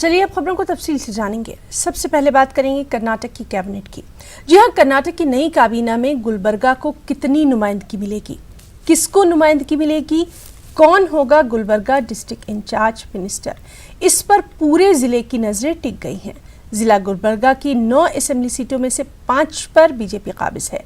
तो चलिए अब खबरों को तफसील से जानेंगे। सबसे पहले बात करेंगे कर्नाटक की कैबिनेट की। जी हां, कर्नाटक की नई काबीना में गुलबर्गा को कितनी नुमाइंदगी मिलेगी, किसको नुमाइंदगी मिलेगी, कौन होगा गुलबर्गा डिस्ट्रिक्ट इंचार्ज मिनिस्टर, इस पर पूरे जिले की नजरें टिक गई हैं। जिला गुलबर्गा की 9 असेंबली सीटों में से 5 पर बीजेपी काबिज है।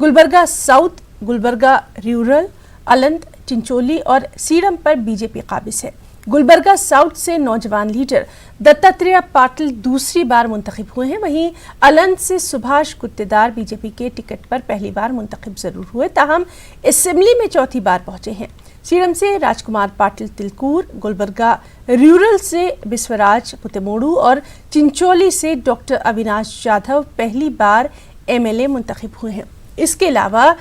गुलबर्गा साउथ, गुलबर्गा रूरल, अलंत, चिंचोली और सीरम पर बीजेपी काबिज है। गुलबर्गा साउथ से नौजवान लीडर दत्तात्रेय पाटिल दूसरी बार मुंतखब हुए हैं। वहीं अलंत से सुभाष गुत्तेदार बीजेपी के टिकट पर पहली बार मुंतखब जरूर हुए, ताहम असेंबली में चौथी बार पहुंचे हैं। सीरम से राजकुमार पाटिल तिलकूर, गुलबर्गा रूरल से बिस्वराज पुतेमोड़ू और चिंचोली से डॉक्टर अविनाश जाधव पहली बार एमएलए मुंतखब हुए हैं। इसके अलावा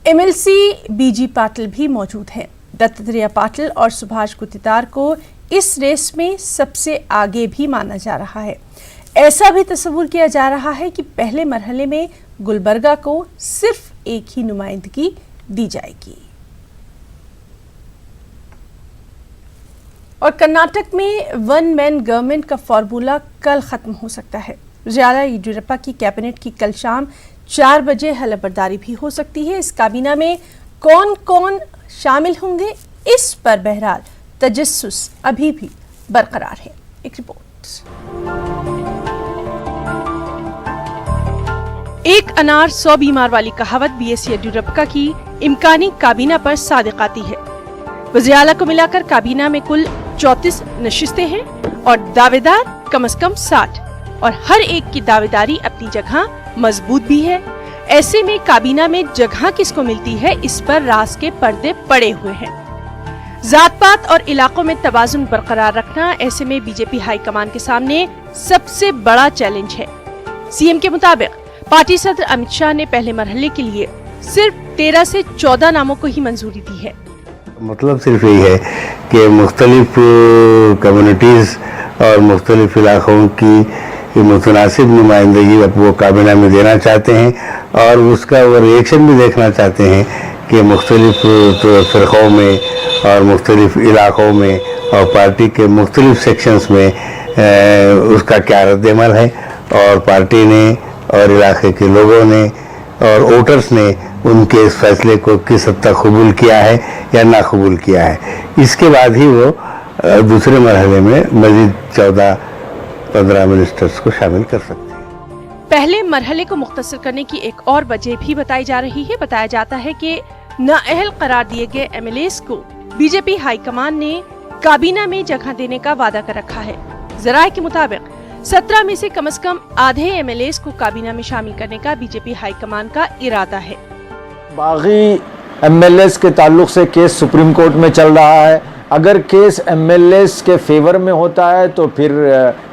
एमएलसी बीजी पाटिल भी मौजूद हैं। दत्तात्रेय पाटिल और सुभाष गुत्तेदार को इस रेस में सबसे आगे भी माना जा रहा है। ऐसा भी तस्वुर किया जा रहा है कि पहले मरहले में गुलबर्गा को सिर्फ एक ही नुमाइंदगी दी जाएगी। और कर्नाटक में वन मैन गवर्नमेंट का फॉर्मूला कल खत्म हो सकता है। वज़ीर-ए-आला येदियुरप्पा की कैबिनेट की कल शाम 4 बजे हलफबर्दारी भी हो सकती है। इस काबीना में कौन कौन शामिल होंगे, इस पर बहरहाल तजस्सुस अभी भी बरकरार है। एक रिपोर्ट। एक अनार 100 बीमार वाली कहावत बीएस येदियुरप्पा की इम्कानी काबीना पर सादिक आती है। वज़ीर-ए-आला को मिलाकर काबीना में कुल 34 नशिस्तें हैं और दावेदार कम से कम 60, और हर एक की दावेदारी अपनी जगह मजबूत भी है। ऐसे में काबीना में जगह किसको मिलती है, इस पर राज के पर्दे पड़े हुए हैं। जात पात और इलाकों में तवाज़ुन बरकरार रखना ऐसे में बीजेपी हाईकमान के सामने सबसे बड़ा चैलेंज है। सीएम के मुताबिक पार्टी सदर अमित शाह ने पहले मरहले के लिए सिर्फ 13 से 14 नामों को ही मंजूरी दी है। मतलब सिर्फ यही है कि मुख्तलिफ कम्युनिटीज़ और मुख्तलिफ इलाकों की मुतनासिब नुमाइंदगी वो काबीना में देना चाहते हैं, और उसका वो रिएक्शन भी देखना चाहते हैं कि मुख्तलिफ फ़िरक़ों में और मुख्तलिफ इलाकों में और पार्टी के मुख्तलिफ सेक्शंस में उसका क्या रद्द-ए-अमल है, और पार्टी ने और इलाके के लोगों ने और वोटर्स ने उनके इस फैसले को किस हद तक कबूल किया है या ना कबूल किया है। इसके बाद ही वो दूसरे मरहले में मज़ीद 14-15 मिनिस्टर्स को शामिल कर सकते हैं। पहले मरहले को मुख्तसर करने की एक और वजह भी बताई जा रही है। बताया जाता है कि नाअहल करार दिए गए एमएलएस को बीजेपी हाईकमान ने काबीना में जगह देने का वादा कर रखा है। ज़राए के मुताबिक 17 में से कम आधे एमएलएस को काबीना में शामिल करने का बीजेपी हाईकमान का इरादा है। बागी एमएलएस के ताल्लुक से केस सुप्रीम कोर्ट में चल रहा है। अगर केस एमएलएस के फेवर में होता है तो फिर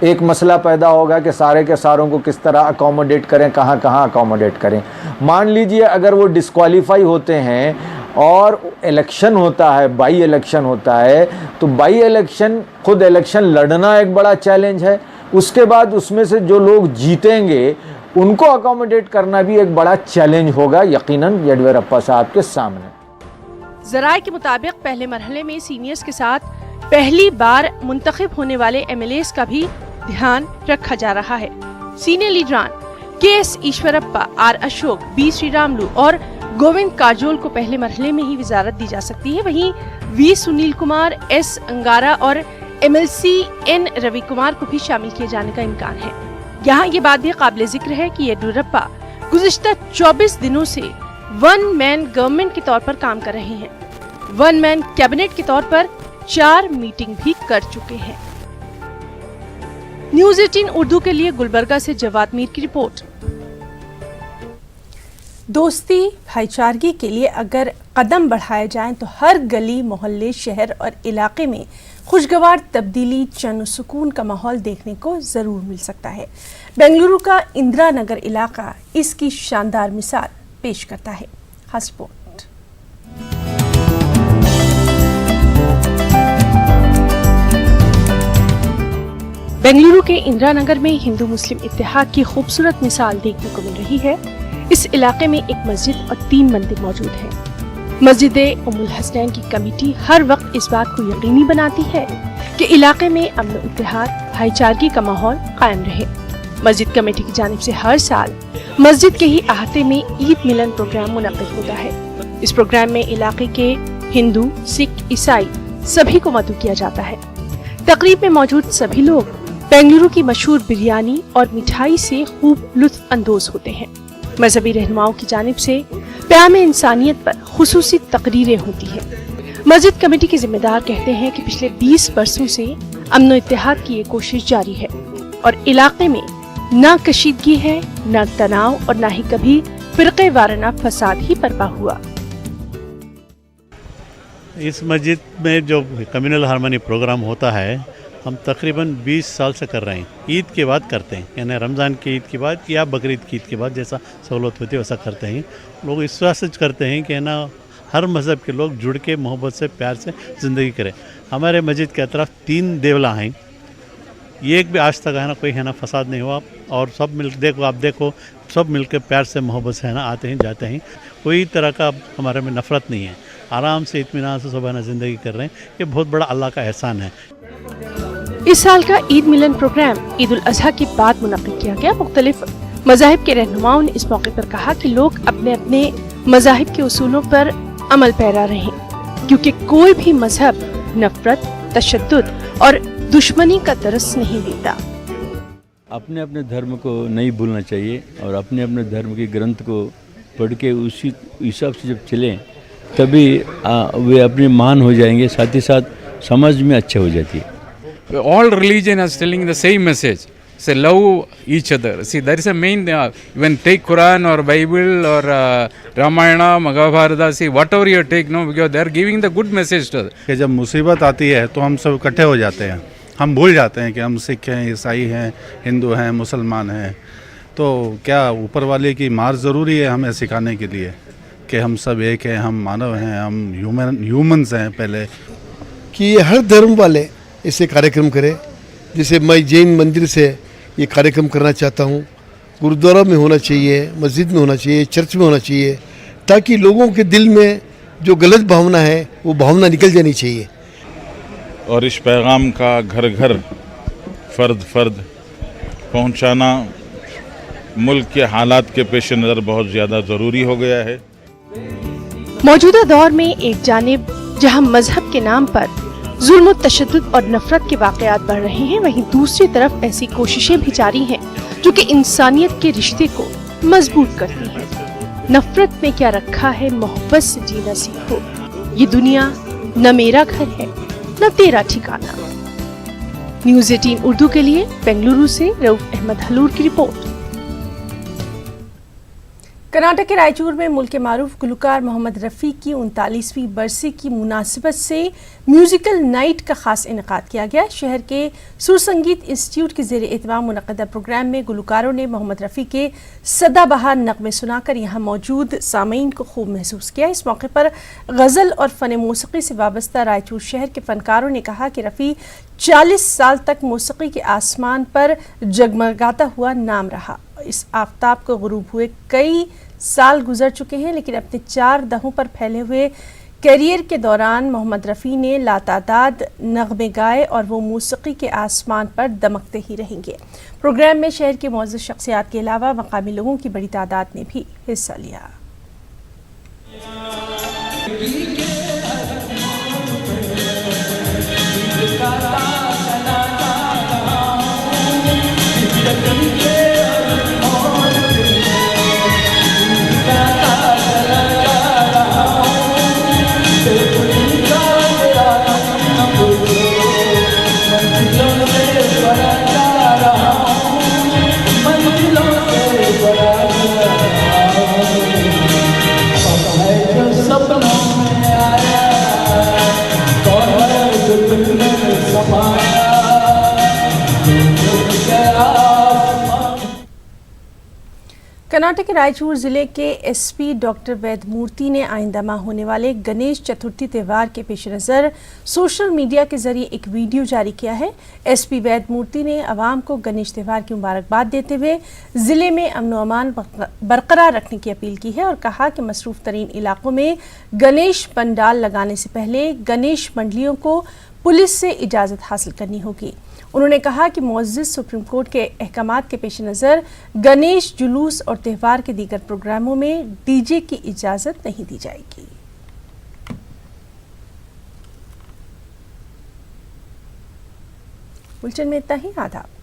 एक मसला पैदा होगा कि सारे के सारों को किस तरह अकोमोडेट करें, कहाँ कहाँ अकोमोडेट करें। मान लीजिए अगर वो डिस्क्वालीफाई होते हैं और इलेक्शन होता है, बाई इलेक्शन होता है, तो बाई इलेक्शन खुद इलेक्शन लड़ना एक बड़ा चैलेंज है। उसके बाद उसमें से जो लोग जीतेंगे उनको अकोमोडेट करना भी एक बड़ा चैलेंज होगा यकीनन येदियुरप्पा साहब के सामने। ज़राए के मुताबिक पहले मरहले में सीनियर्स के साथ पहली बार मुंतखब होने वाले एमएलएस का भी ध्यान रखा जा रहा है। सीनियर लीडरान के.एस. ईश्वरप्पा, आर. अशोक, बी. श्रीरामुलु और गोविंद काजोल को पहले मरहले में ही विजारत दी जा सकती है। वहीं वी. सुनील कुमार, एस. अंगारा और एमएलसी एन. रवि कुमार को भी शामिल किए जाने का इम्कान है। यहाँ ये बात भी काबिल जिक्र है कि येदियुरप्पा गुज़िश्ता 24 दिनों से वन मैन गवर्नमेंट के तौर पर काम कर रहे हैं। वन मैन कैबिनेट के तौर पर 4 मीटिंग भी कर चुके हैं। न्यूज़ 18 उर्दू के लिए गुलबर्गा से जवाद मीर की रिपोर्ट। दोस्ती भाईचारगी के लिए अगर कदम बढ़ाए जाएं तो हर गली, मोहल्ले, शहर और इलाके में खुशगवार तब्दीली, चैन सुकून का माहौल देखने को जरूर मिल सकता है। बेंगलुरु का इंदिरा नगर इलाका इसकी शानदार मिसाल पेश करता है। खास रिपोर्ट। बेंगलुरु के इंदिरा नगर में हिंदू मुस्लिम इत्तेहाद की खूबसूरत मिसाल देखने को मिल रही है। इस इलाके में एक मस्जिद और 3 मंदिर मौजूद हैं। مسجد ام الحسنین کی کمیٹی ہر وقت اس بات کو یقینی بناتی ہے کہ علاقے میں امن و اتحاد بھائی چارگی کا ماحول قائم رہے۔ مسجد کمیٹی کی جانب سے ہر سال مسجد کے ہی احاطے میں عید ملن پروگرام منعقد ہوتا ہے۔ اس پروگرام میں علاقے کے ہندو، سکھ، عیسائی سبھی کو مدعو کیا جاتا ہے۔ تقریب میں موجود سبھی لوگ بنگلورو کی مشہور بریانی اور مٹھائی سے خوب لطف اندوز ہوتے ہیں۔ مذہبی رہنماؤں کی جانب سے پیام انسانیت پر خصوصی تقریریں ہوتی ہیں۔ مسجد کمیٹی کے ذمہ دار کہتے ہیں کہ پچھلے 20 برسوں سے امن و اتحاد کی یہ کوشش جاری ہے اور علاقے میں نہ کشیدگی ہے، نہ تناؤ اور نہ ہی کبھی فرقے وارانہ فساد ہی برپا ہوا۔ اس مسجد میں جو کمیونل ہارمونی پروگرام ہوتا ہے ہم تقریباً 20 سال سے کر رہے ہیں۔ عید کے بعد کرتے ہیں، یعنی رمضان کی عید کے بعد یا بقرعید کی عید کے بعد جیسا سہولت ہوتی ہے ویسا کرتے ہیں۔ لوگ اس واسطے کرتے ہیں کہ نا ہر مذہب کے لوگ جڑ کے محبت سے پیار سے زندگی کریں۔ ہمارے مسجد کے اطراف 3 دیولا ہیں، ایک بھی آج تک ہے نا کوئی ہے نا فساد نہیں ہوا، اور سب مل دیکھو سب مل کے پیار سے محبت سے ہے نا آتے ہیں جاتے ہیں۔ کوئی طرح کا ہمارے میں نفرت نہیں ہے، آرام سے اطمینان سے سب ہے نا زندگی کر رہے ہیں۔ یہ بہت بڑا اللہ کا احسان ہے۔ اس سال کا عید ملن پروگرام عید الاضحیٰ کے بعد منعقد کیا گیا۔ مختلف مذاہب کے رہنماؤں نے اس موقع پر کہا کہ لوگ اپنے اپنے مذاہب کے اصولوں پر عمل پیرا رہیں، کیونکہ کوئی بھی مذہب نفرت، تشدد اور دشمنی کا درس نہیں دیتا۔ اپنے اپنے دھرم کو نہیں بھولنا چاہیے اور اپنے اپنے دھرم کے گرنتھ کو پڑھ کے اسی حساب سے جب چلیں تبھی وہ اپنے مان ہو جائیں گے، ساتھ ہی ساتھ سمجھ میں اچھا ہو جاتی ہے۔ All religion is telling the same message. Say love each other. See, there is a main, when take Quran or Bible or Ramayana, Mahabharata, see whatever you take, no, because they are giving the good message to us. کہ جب مصیبت آتی ہے تو ہم سب اکٹھے ہو جاتے ہیں، ہم بھول جاتے ہیں کہ ہم سکھ ہیں، عیسائی ہیں، ہندو ہیں، مسلمان ہیں۔ تو کیا اوپر والے کی مار ضروری ہے ہمیں سکھانے کے لیے کہ ہم سب ایک ہیں، ہم مانو ہیں، ہم ہیومنز ہیں پہلے۔ کہ یہ ہر دھرم والے اسے کاریہ کرے، جیسے میں جین مندر سے یہ کاریہ کرنا چاہتا ہوں، گرودوارا میں ہونا چاہیے، مسجد میں ہونا چاہیے، چرچ میں ہونا چاہیے، تاکہ لوگوں کے دل میں جو غلط بھاونا ہے وہ بھاونا نکل جانی چاہیے۔ اور اس پیغام کا گھر گھر فرد فرد پہنچانا ملک کے حالات کے پیش نظر بہت زیادہ ضروری ہو گیا ہے۔ موجودہ دور میں ایک جانب جہاں مذہب کے نام پر ظلم و تشدد اور نفرت کے واقعات بڑھ رہے ہیں، وہیں دوسری طرف ایسی کوششیں بھی جاری ہیں جو کہ انسانیت کے رشتے کو مضبوط کرتی ہیں۔ نفرت میں کیا رکھا ہے، محبت سے جینا سیکھو، یہ دنیا نہ میرا گھر ہے نہ تیرا ٹھکانہ۔ نیوز 18 اردو کے لیے بنگلورو سے رؤف احمد حلور کی رپورٹ۔ کرناٹک کے رائچور میں ملک کے معروف گلوکار محمد رفیع کی 39ویں برسی کی مناسبت سے میوزیکل نائٹ کا خاص انعقاد کیا گیا۔ شہر کے سر سنگیت انسٹیٹیوٹ کے زیر اہتمام منعقدہ پروگرام میں گلوکاروں نے محمد رفیع کے سدا بہار نغمے سنا کر یہاں موجود سامعین کو خوب محسوس کیا۔ اس موقع پر غزل اور فن موسیقی سے وابستہ رائچور شہر کے فنکاروں نے کہا کہ رفیع 40 سال تک موسیقی کے آسمان پر جگمگاتا ہوا نام رہا۔ اس آفتاب کو غروب ہوئے کئی سال گزر چکے ہیں، لیکن اپنے 4 دہوں پر پھیلے ہوئے کیریئر کے دوران محمد رفیع نے لاتعداد نغمے گائے اور وہ موسیقی کے آسمان پر دمکتے ہی رہیں گے۔ پروگرام میں شہر کے معزز شخصیات کے علاوہ مقامی لوگوں کی بڑی تعداد نے بھی حصہ لیا۔ कर्नाटक के रायचूर जिले के एसपी डॉक्टर वैद मूर्ति ने आइंदा माह होने वाले गणेश चतुर्थी त्यौहार के पेश नज़र सोशल मीडिया के जरिए एक वीडियो जारी किया है। एसपी वैद मूर्ति ने आवाम को गणेश त्यौहार की मुबारकबाद देते हुए जिले में अमन अमान बरकरार रखने की अपील की है और कहा कि मसरूफ तरीन इलाकों में गणेश पंडाल लगाने से पहले गणेश मंडलियों को पुलिस से इजाज़त हासिल करनी होगी। उन्होंने कहा कि मुअज़्ज़िज़ सुप्रीम कोर्ट के अहकामात के पेश नज़र गणेश जुलूस और त्यौहार के दीगर प्रोग्रामों में डीजे की इजाज़त नहीं दी जाएगी। बुलेटिन में इतना ही। आदाब।